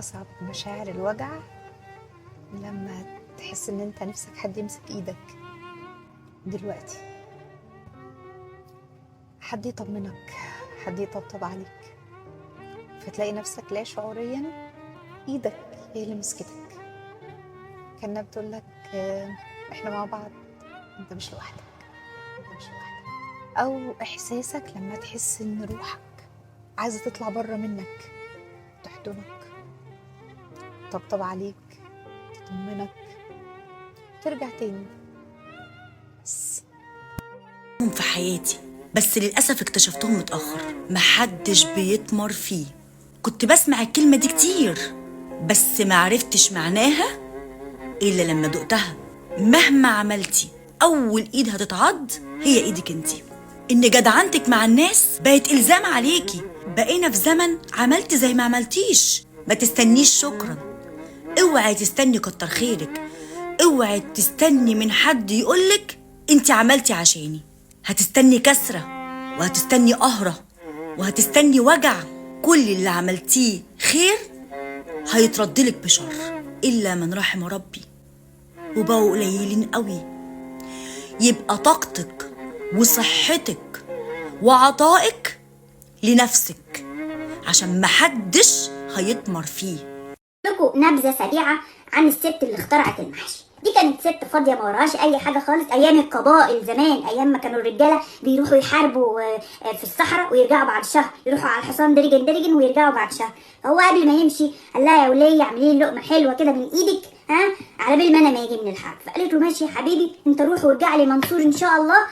أصعب مشاعر الوجع لما تحس إن أنت نفسك حد يمسك إيدك دلوقتي، حد يطمنك، حد يطبطب عليك، فتلاقي نفسك لا شعوريا إيدك هي اللي مسكتك، كأنها بتقولك إحنا مع بعض، أنت مش لوحدك، أنت مش لوحدك. أو إحساسك لما تحس إن روحك عايزة تطلع بره منك، تحضنك، تطبطب عليك، تطمنك، ترجع تاني. بس في حياتي، بس للأسف اكتشفتهم متأخر. محدش بيتمر فيه. كنت بسمع الكلمة دي كتير، بس معرفتش معناها إلا لما دقتها. مهما عملتي أول إيد هتتعض هي إيدك انتي. إن جدعنتك مع الناس بقت إلزام عليكي. بقينا في زمن عملتي زي ما عملتيش ما تستنيش شكرا. اوعي تستني كتر خيرك، اوعي تستني من حد يقولك انتي عملتي عشاني. هتستني كسرة، وهتستني قهرة، وهتستني وجع. كل اللي عملتيه خير هيتردلك بشر، إلا من رحم ربي، وبقوا قليلين قوي. يبقى طاقتك وصحتك وعطائك لنفسك، عشان محدش هيتمر فيه. لكم نبذه سريعه عن الست اللي اخترعت المحشي. دي كانت ست فاضيه ما وراهاش اي حاجه خالص، ايام القبائل زمان، ايام ما كانوا الرجاله بيروحوا يحاربوا في الصحراء ويرجعوا بعد شهر، يروحوا على الحصان درجن درجن ويرجعوا بعد شهر. هو قبل ما يمشي قال لها يا وليه اعملي لي لقمه حلوه كده من ايدك، على بال ما انا ما اجي من الحرب. فقالت له ماشي يا حبيبي، انت روح وارجع لي منصور ان شاء الله،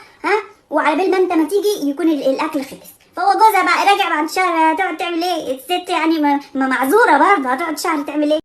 وعلى بال ما انت ما تيجي يكون الاكل خلص. فهو جوزها بقى راجع بعد شهر، هتقعد تعمل ايه الست يعني؟ معذوره برضه، هتقعد شهر تعمل ايه؟